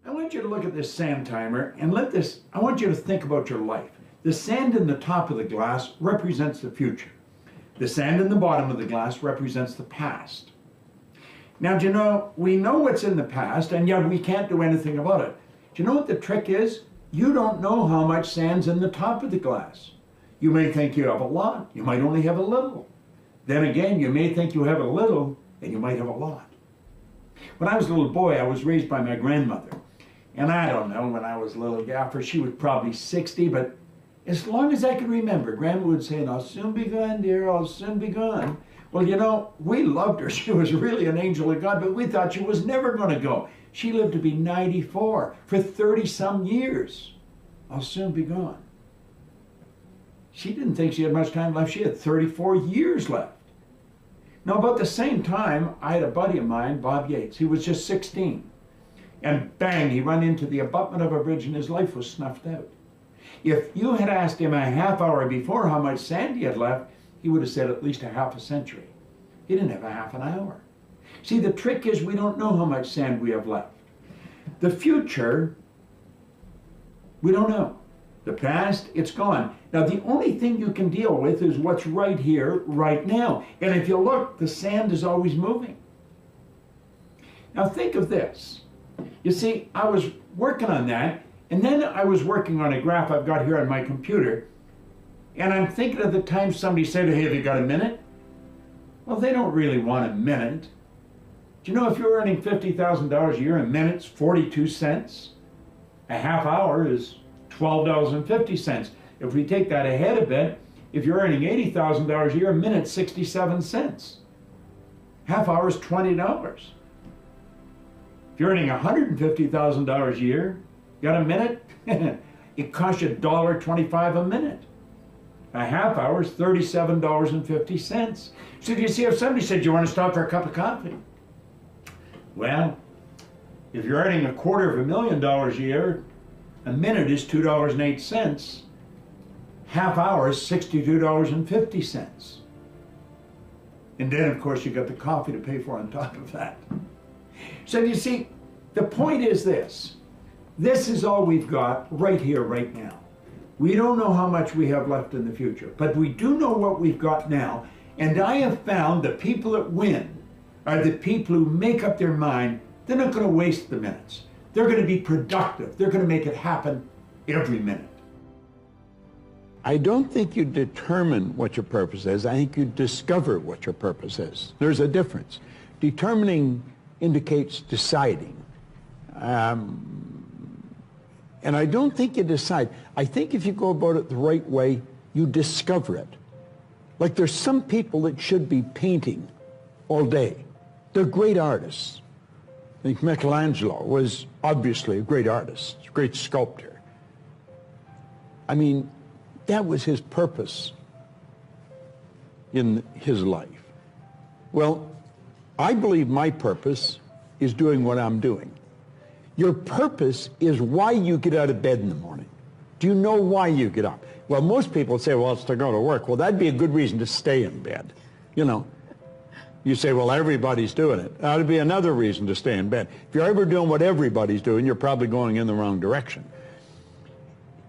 I want you to look at this sand timer and I want you to think about your life. The sand in the top of the glass represents the future. The sand in the bottom of the glass represents the past. Now, do you know, we know what's in the past, and yet we can't do anything about it. Do you know what the trick is? You don't know how much sand's in the top of the glass. You may think you have a lot, you might only have a little. Then again, you may think you have a little, and you might have a lot. When I was a little boy, I was raised by my grandmother. And I don't know, when I was a little gaffer, she was probably 60, but as long as I could remember, Grandma would say, "I'll soon be gone, dear, I'll soon be gone." Well, you know, we loved her. She was really an angel of God, but we thought she was never going to go. She lived to be 94 for 30-some years. "I'll soon be gone." She didn't think she had much time left. She had 34 years left. Now, about the same time, I had a buddy of mine, Bob Yates. He was just 16. And bang, he ran into the abutment of a bridge and his life was snuffed out. If you had asked him a half hour before how much sand he had left, he would have said at least a half a century. He didn't have a half an hour. See, the trick is we don't know how much sand we have left. The future, we don't know. The past, it's gone. Now, the only thing you can deal with is what's right here, right now. And if you look, the sand is always moving. Now, think of this. You see, I was working on that, and then I was working on a graph I've got here on my computer, and I'm thinking of the time somebody said, "Hey, have you got a minute?" Well, they don't really want a minute. Do you know if you're earning $50,000 a year, a minute's 42 cents? A half hour is $12.50. If we take that ahead a bit, if you're earning $80,000 a year, a minute's 67 cents. Half hour is $20. If you're earning $150,000 a year, got a minute? It costs you $1.25 a minute. A half hour is $37.50. So do you see, if somebody said, "You want to stop for a cup of coffee?" Well, if you're earning $250,000 a year, a minute is $2.08. Half hour is $62.50. And then, of course, you got the coffee to pay for on top of that. So you see, the point is this. This is all we've got right here, right now. We don't know how much we have left in the future, but we do know what we've got now. And I have found the people that win are the people who make up their mind. They're not going to waste the minutes. They're going to be productive. They're going to make it happen every minute. I don't think you determine what your purpose is. I think you discover what your purpose is. There's a difference. Determining indicates deciding. And I don't think you decide. I think if you go about it the right way, you discover it. Like there's some people that should be painting all day. They're great artists. I think Michelangelo was obviously a great artist, a great sculptor. I mean, that was his purpose in his life. Well, I believe my purpose is doing what I'm doing. Your purpose is why you get out of bed in the morning. Do you know why you get up? Well, most people say, "Well, it's to go to work." Well, that'd be a good reason to stay in bed. You know, you say, "Well, everybody's doing it." That'd be another reason to stay in bed. If you're ever doing what everybody's doing, you're probably going in the wrong direction.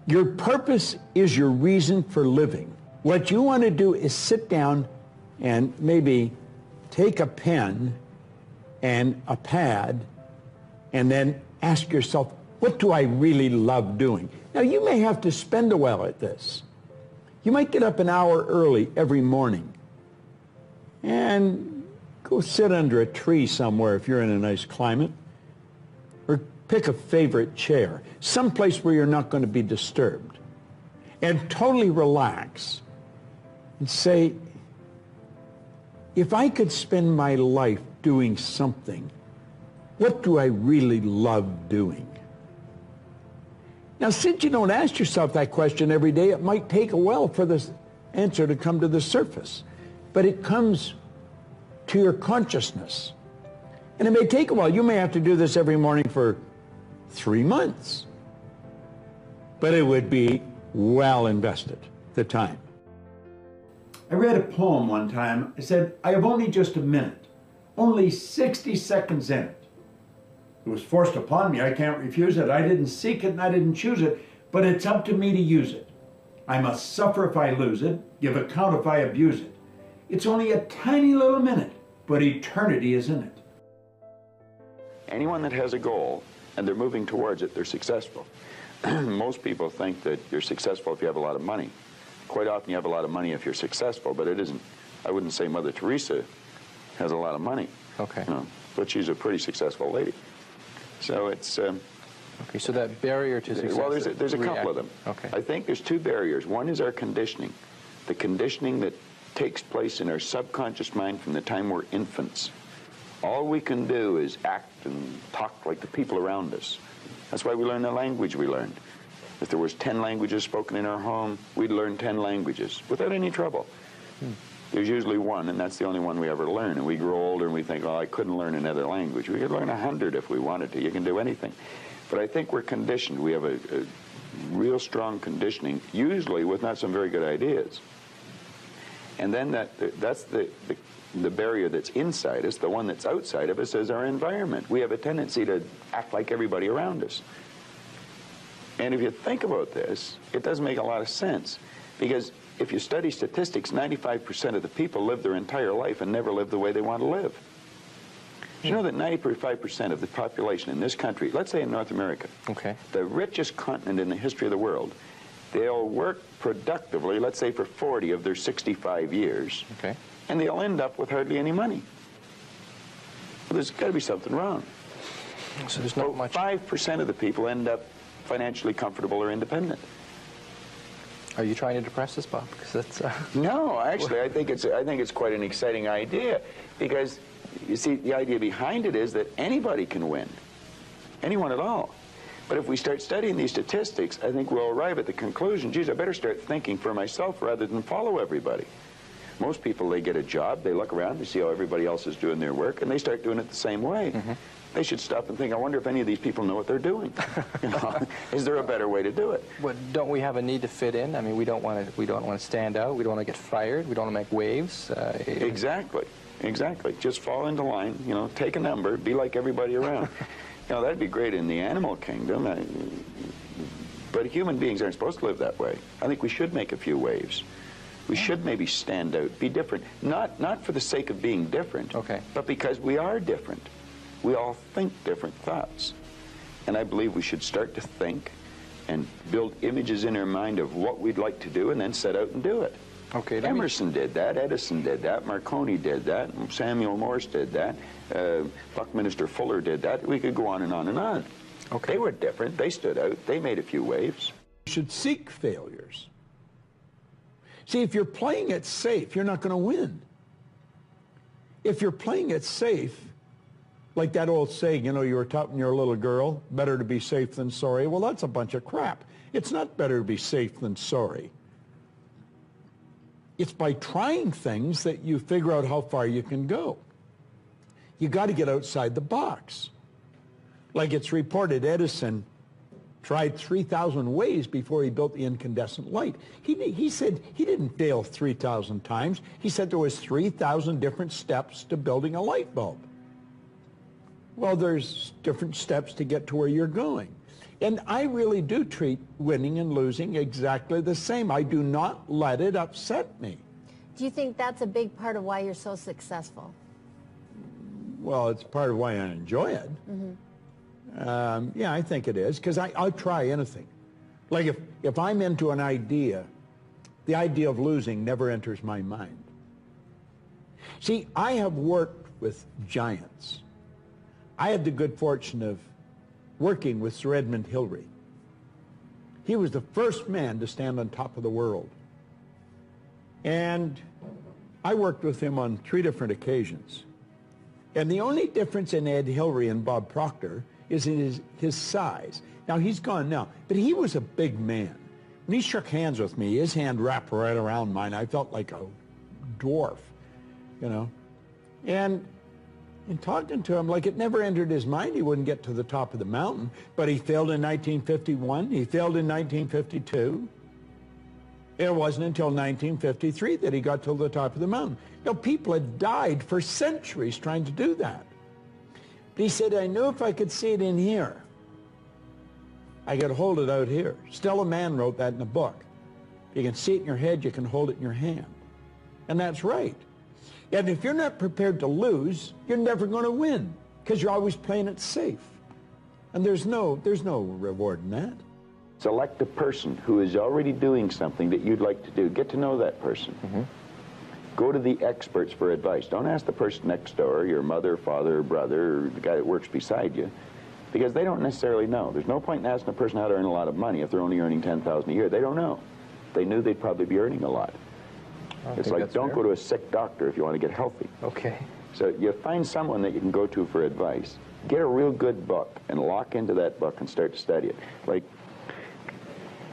Your purpose is your reason for living. What you want to do is sit down and maybe take a pen and a pad and then ask yourself, what do I really love doing? Now, you may have to spend a while at this. You might get up an hour early every morning and go sit under a tree somewhere if you're in a nice climate, or pick a favorite chair, someplace where you're not going to be disturbed, and totally relax and say, if I could spend my life doing something, what do I really love doing? Now, since you don't ask yourself that question every day, it might take a while for the answer to come to the surface, but it comes to your consciousness. And it may take a while. You may have to do this every morning for 3 months, but it would be well invested, the time. I read a poem one time. It said, "I have only just a minute, only 60 seconds in it. It was forced upon me. I can't refuse it. I didn't seek it and I didn't choose it, but it's up to me to use it. I must suffer if I lose it, give account if I abuse it. It's only a tiny little minute, but eternity is in it. Anyone that has a goal and they're moving towards it, they're successful. Most people think that you're successful if you have a lot of money. Quite often you have a lot of money if you're successful, but it isn't. I wouldn't say Mother Teresa has a lot of money. Okay. You know, but she's a pretty successful lady. So it's... okay, so that barrier to success... Well, there's a couple of them. Okay. I think there's two barriers. One is our conditioning. The conditioning that takes place in our subconscious mind from the time we're infants. All we can do is act and talk like the people around us. That's why we learn the language we learned. If there was 10 languages spoken in our home, we'd learn 10 languages without any trouble. There's usually one, and that's the only one we ever learn. And we grow older and we think, oh, I couldn't learn another language. We could learn 100 if we wanted to. You can do anything. But I think we're conditioned. We have a real strong conditioning, usually with not some very good ideas. And then that's the barrier that's inside us. The one that's outside of us is our environment. We have a tendency to act like everybody around us. And if you think about this, it does make a lot of sense. Because if you study statistics, 95% of the people live their entire life and never live the way they want to live. You know that 95% of the population in this country, let's say in North America, Okay. the richest continent in the history of the world, they'll work productively, let's say for 40 of their 65 years, Okay. and they'll end up with hardly any money. Well, there's got to be something wrong. So there's not much... 5% of the people end up financially comfortable or independent. Are you trying to depress us, Bob? Because that's... No, actually, I think it's quite an exciting idea, because you see, the idea behind it is that anybody can win, anyone at all. But if we start studying these statistics, I think we'll arrive at the conclusion, geez, I better start thinking for myself rather than follow everybody. Most people, they get a job, they look around, they see how everybody else is doing their work, and they start doing it the same way. Mm-hmm. They should stop and think, I wonder if any of these people know what they're doing. You know, is there a better way to do it? But don't we have a need to fit in? I mean, we don't want to stand out. We don't want to get fired. We don't want to make waves. Exactly. Exactly. Just fall into line, you know, take a number, be like everybody around. You know, that'd be great in the animal kingdom. But human beings aren't supposed to live that way. I think we should make a few waves. We should maybe stand out, be different. Not for the sake of being different, Okay. but because we are different. We all think different thoughts. And I believe we should start to think and build images in our mind of what we'd like to do and then set out and do it. Okay. Emerson did that, Edison did that, Marconi did that, Samuel Morse did that, Buckminster Fuller did that. We could go on and on and on. Okay. They were different, they stood out, they made a few waves. You should seek failures. See, if you're playing it safe, you're not going to win. If you're playing it safe, like that old saying, you know, you were taught when you're a little girl, better to be safe than sorry. Well, that's a bunch of crap. It's not better to be safe than sorry. It's by trying things that you figure out how far you can go. You got to get outside the box. Like it's reported, Edison tried 3,000 ways before he built the incandescent light. He said he didn't fail 3,000 times. He said there was 3,000 different steps to building a light bulb. Well, there's different steps to get to where you're going. And I really do treat winning and losing exactly the same. I do not let it upset me. Do you think that's a big part of why you're so successful? Well, it's part of why I enjoy it. Mm-hmm. Yeah, I think it is, because I'll try anything. Like if I'm into an idea, the idea of losing never enters my mind. See, I have worked with giants. I had the good fortune of working with Sir Edmund Hillary. He was the first man to stand on top of the world. And I worked with him on 3 different occasions. And the only difference in Ed Hillary and Bob Proctor is in his size. Now, he's gone now, but he was a big man. When he shook hands with me, his hand wrapped right around mine. I felt like a dwarf, you know. And in talking to him, like it never entered his mind he wouldn't get to the top of the mountain, but he failed in 1951, he failed in 1952. It wasn't until 1953 that he got to the top of the mountain. Now, people had died for centuries trying to do that. But he said, I knew if I could see it in here, I could hold it out here. Stella Mann wrote that in a book. You can see it in your head, you can hold it in your hand. And that's right. And if you're not prepared to lose, you're never going to win, because you're always playing it safe. And there's no reward in that. Select a person who is already doing something that you'd like to do. Get to know that person. Go to the experts for advice. Don't ask the person next door, your mother, father, brother, or the guy that works beside you, because they don't necessarily know. There's no point in asking a person how to earn a lot of money if they're only earning $10,000 a year. They don't know. If they knew, they'd probably be earning a lot. It's like, don't go to a sick doctor if you want to get healthy. Okay. So you find someone that you can go to for advice. Get a real good book and lock into that book and start to study it. Like,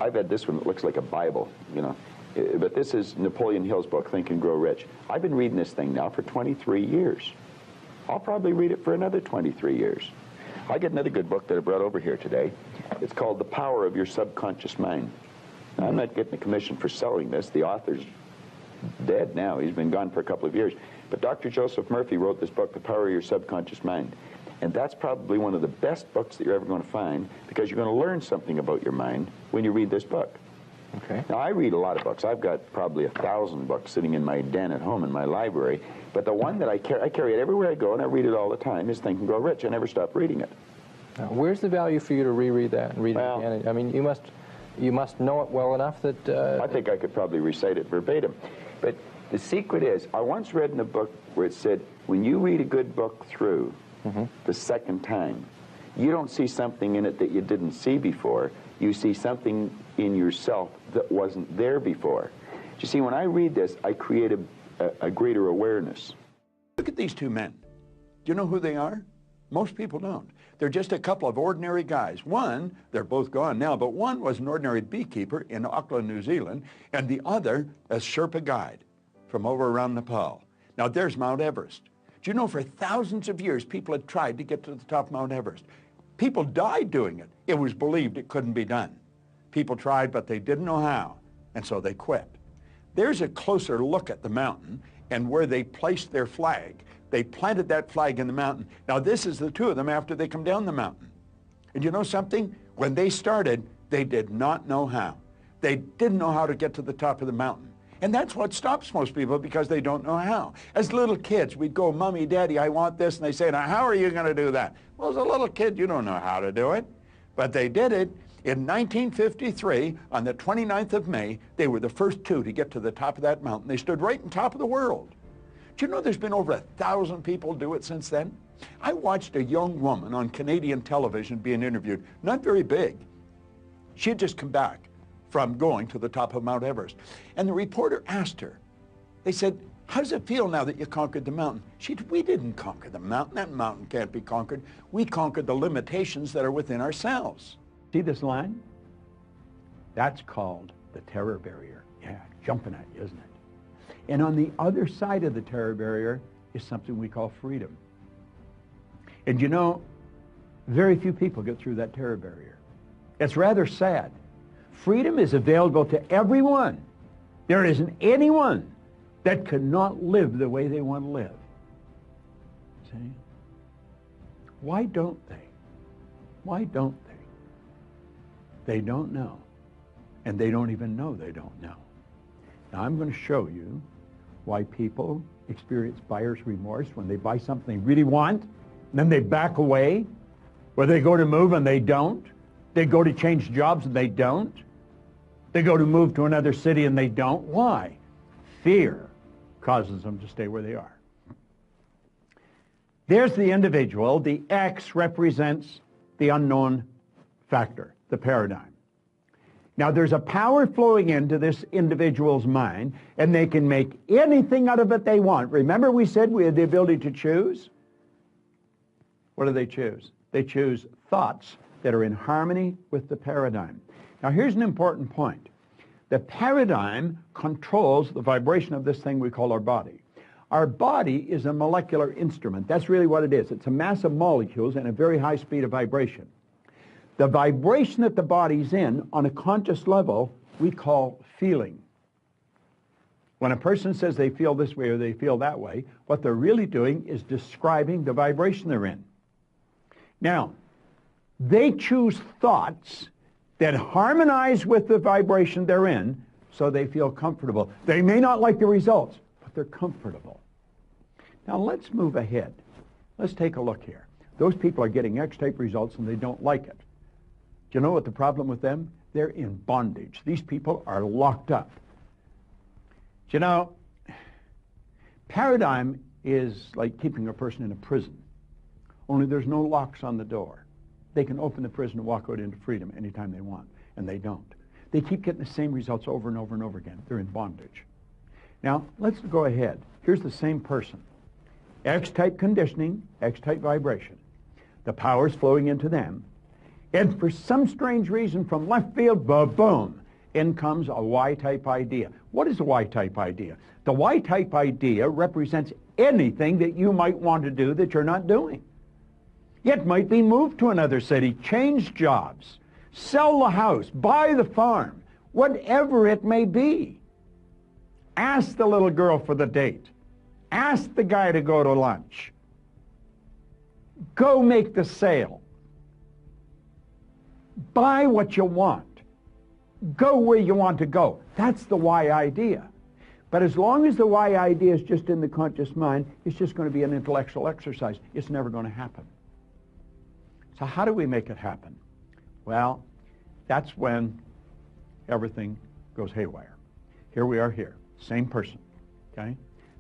I've had this one that looks like a Bible, you know. But this is Napoleon Hill's book, Think and Grow Rich. I've been reading this thing now for 23 years. I'll probably read it for another 23 years. I get another good book that I brought over here today. It's called The Power of Your Subconscious Mind. Now, I'm not getting a commission for selling this. The author's dead now. He's been gone for a couple of years. But Dr. Joseph Murphy wrote this book, The Power of Your Subconscious Mind. And that's probably one of the best books that you're ever going to find, because you're going to learn something about your mind when you read this book. Okay. Now, I read a lot of books. I've got probably 1,000 books sitting in my den at home in my library. But the one that I carry it everywhere I go, and I read it all the time, is Think and Grow Rich. I never stop reading it. Now, where's the value for you to reread that and read it again? I mean, you must know it well enough that... I think I could probably recite it verbatim. But the secret is, I once read in a book where it said, when you read a good book through the second time, you don't see something in it that you didn't see before. You see something in yourself that wasn't there before. You see, when I read this, I create a greater awareness. Look at these two men. Do you know who they are? Most people don't. They're just a couple of ordinary guys. One, they're both gone now, but one was an ordinary beekeeper in Auckland, New Zealand, and the other a Sherpa guide from over around Nepal. Now there's Mount Everest. Do you know, for thousands of years, people had tried to get to the top of Mount Everest. People died doing it. It was believed it couldn't be done. People tried, but they didn't know how, and so they quit. There's a closer look at the mountain and where they placed their flag. They planted that flag in the mountain. Now this is the two of them after they come down the mountain. And you know something? When they started, they did not know how. They didn't know how to get to the top of the mountain. And that's what stops most people, because they don't know how. As little kids, we'd go, Mommy, Daddy, I want this. And they say, now, how are you going to do that? Well, as a little kid, you don't know how to do it. But they did it. In 1953, on the 29th of May, they were the first two to get to the top of that mountain. They stood right on top of the world. Do you know there's been over 1,000 people do it since then? I watched a young woman on Canadian television being interviewed, not very big. She had just come back from going to the top of Mount Everest. And the reporter asked her, they said, how does it feel now that you conquered the mountain? She said, we didn't conquer the mountain. That mountain can't be conquered. We conquered the limitations that are within ourselves. See this line? That's called the terror barrier. Yeah, jumping at you, isn't it? And on the other side of the terror barrier is something we call freedom. And you know, very few people get through that terror barrier. It's rather sad. Freedom is available to everyone. There isn't anyone that cannot live the way they want to live. See? Why don't they? Why don't they? They don't know. And they don't even know they don't know. Now I'm going to show you why people experience buyer's remorse when they buy something they really want, and then they back away, where they go to move and they don't. They go to change jobs and they don't. They go to move to another city and they don't. Why? Fear causes them to stay where they are. There's the individual. The X represents the unknown factor, the paradigm. Now there's a power flowing into this individual's mind, and they can make anything out of it they want. Remember we said we had the ability to choose? What do they choose? They choose thoughts that are in harmony with the paradigm. Now here's an important point. The paradigm controls the vibration of this thing we call our body. Our body is a molecular instrument. That's really what it is. It's a mass of molecules and a very high speed of vibration. The vibration that the body's in on a conscious level we call feeling. When a person says they feel this way or they feel that way, what they're really doing is describing the vibration they're in. Now, they choose thoughts that harmonize with the vibration they're in, so they feel comfortable. They may not like the results, but they're comfortable. Now let's move ahead. Let's take a look here. Those people are getting X-type results and they don't like it. Do you know what the problem with them? They're in bondage. These people are locked up. You know, paradigm is like keeping a person in a prison, only there's no locks on the door. They can open the prison and walk out into freedom anytime they want, and they don't. They keep getting the same results over and over and over again. They're in bondage. Now, let's go ahead. Here's the same person. X-type conditioning, X-type vibration. The power's flowing into them. And for some strange reason from left field, boom, in comes a Y-type idea. What is a Y-type idea? The Y-type idea represents anything that you might want to do that you're not doing. It might be move to another city, change jobs, sell the house, buy the farm, whatever it may be. Ask the little girl for the date. Ask the guy to go to lunch. Go make the sale. Buy what you want. Go where you want to go. That's the Y idea. But as long as the Y idea is just in the conscious mind, it's just going to be an intellectual exercise. It's never going to happen. So how do we make it happen? Well, that's when everything goes haywire. Here we are here, same person, okay?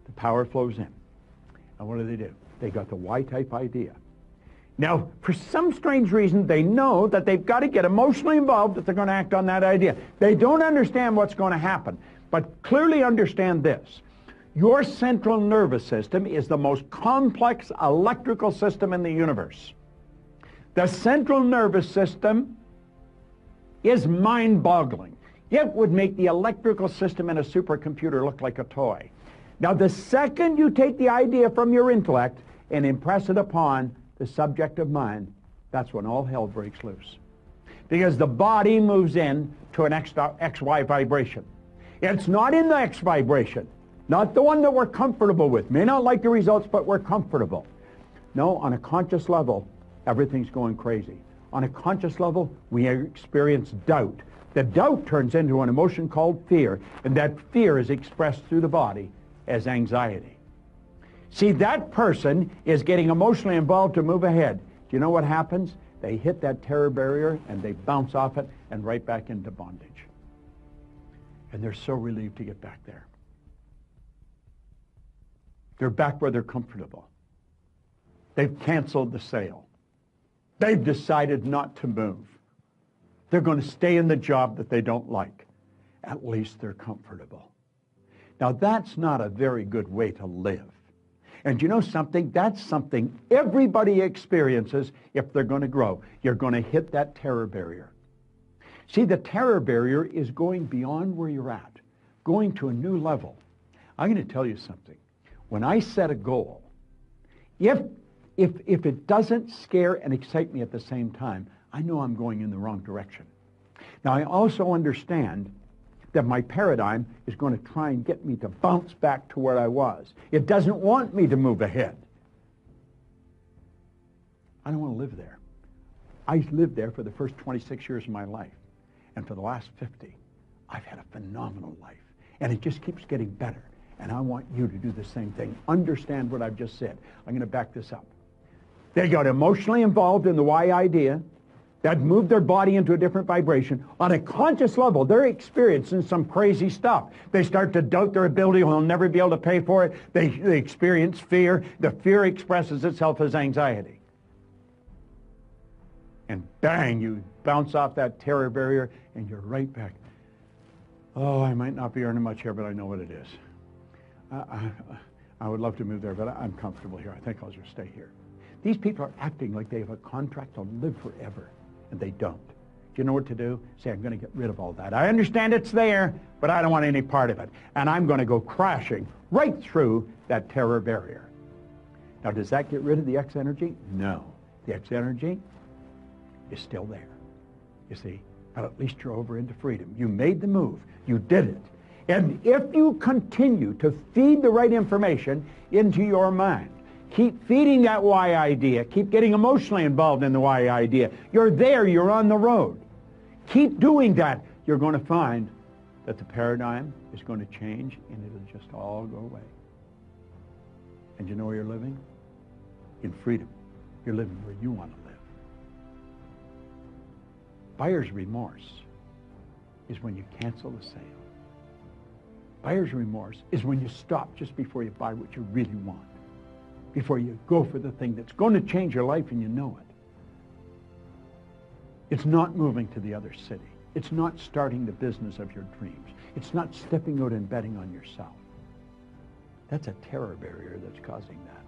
The power flows in. And what do? They got the Y-type idea. Now, for some strange reason, they know that they've got to get emotionally involved if they're going to act on that idea. They don't understand what's going to happen, but clearly understand this. Your central nervous system is the most complex electrical system in the universe. The central nervous system is mind-boggling. It would make the electrical system in a supercomputer look like a toy. Now, the second you take the idea from your intellect and impress it upon the subjective mind, that's when all hell breaks loose. Because the body moves in to an XY vibration. It's not in the X vibration, not the one that we're comfortable with. May not like the results, but we're comfortable. No, on a conscious level, everything's going crazy. On a conscious level, we experience doubt. The doubt turns into an emotion called fear, and that fear is expressed through the body as anxiety. See, that person is getting emotionally involved to move ahead. Do you know what happens? They hit that terror barrier and they bounce off it and right back into bondage. And they're so relieved to get back there. They're back where they're comfortable. They've canceled the sale. They've decided not to move. They're going to stay in the job that they don't like. At least they're comfortable. Now, that's not a very good way to live. And you know something? That's something everybody experiences if they're going to grow. You're going to hit that terror barrier. See, the terror barrier is going beyond where you're at, going to a new level. I'm going to tell you something. When I set a goal, if it doesn't scare and excite me at the same time, I know I'm going in the wrong direction. Now, I also understand that my paradigm is going to try and get me to bounce back to where I was. It doesn't want me to move ahead. I don't want to live there. I lived there for the first 26 years of my life. And for the last 50, I've had a phenomenal life. And it just keeps getting better. And I want you to do the same thing. Understand what I've just said. I'm going to back this up. They got emotionally involved in the Y idea. That moved their body into a different vibration. On a conscious level, they're experiencing some crazy stuff. They start to doubt their ability, they'll never be able to pay for it. They experience fear. The fear expresses itself as anxiety. And bang, you bounce off that terror barrier and you're right back. Oh, I might not be earning much here, but I know what it is. I would love to move there, but I'm comfortable here. I think I'll just stay here. These people are acting like they have a contract to live forever. And they don't. Do you know what to do? Say, I'm going to get rid of all that. I understand it's there, but I don't want any part of it. And I'm going to go crashing right through that terror barrier. Now, does that get rid of the X energy? No. The X energy is still there. You see? But at least you're over into freedom. You made the move. You did it. And if you continue to feed the right information into your mind, Keep feeding that why idea. Keep getting emotionally involved in the why idea. You're there. You're on the road. Keep doing that. You're going to find that the paradigm is going to change and it'll just all go away. And you know where you're living? In freedom. You're living where you want to live. Buyer's remorse is when you cancel the sale. Buyer's remorse is when you stop just before you buy what you really want. Before you go for the thing that's going to change your life and you know it. It's not moving to the other city. It's not starting the business of your dreams. It's not stepping out and betting on yourself. That's a terror barrier that's causing that.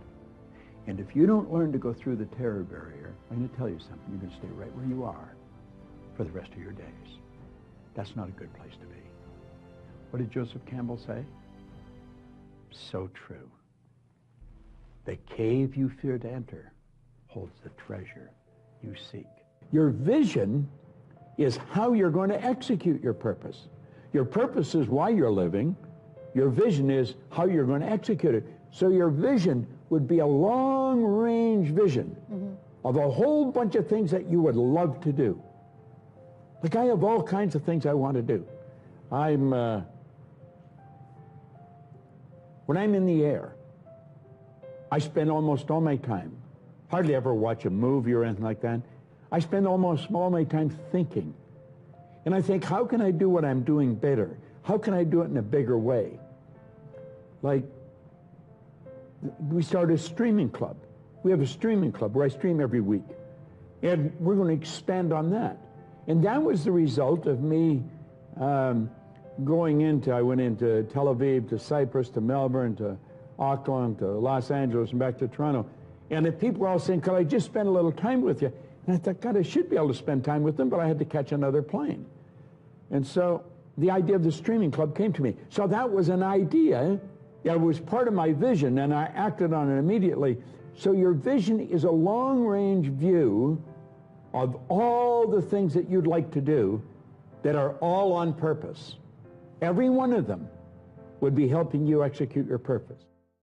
And if you don't learn to go through the terror barrier, I'm going to tell you something. You're going to stay right where you are for the rest of your days. That's not a good place to be. What did Joseph Campbell say? So true. The cave you fear to enter holds the treasure you seek. Your vision is how you're going to execute your purpose. Your purpose is why you're living. Your vision is how you're going to execute it. So your vision would be a long-range vision of a whole bunch of things that you would love to do. Like, I have all kinds of things I want to do. When I'm in the air, I spend almost all my time, hardly ever watch a movie or anything like that. I spend almost all my time thinking. And I think, how can I do what I'm doing better? How can I do it in a bigger way? Like, we started a streaming club. We have a streaming club where I stream every week. And we're going to expand on that. And that was the result of me I went into Tel Aviv, to Cyprus, to Melbourne, to Auckland, to Los Angeles, and back to Toronto. And the people were all saying, could I just spend a little time with you? And I thought, God, I should be able to spend time with them, but I had to catch another plane. And so the idea of the streaming club came to me. So that was an idea. It was part of my vision, and I acted on it immediately. So your vision is a long-range view of all the things that you'd like to do that are all on purpose. Every one of them would be helping you execute your purpose.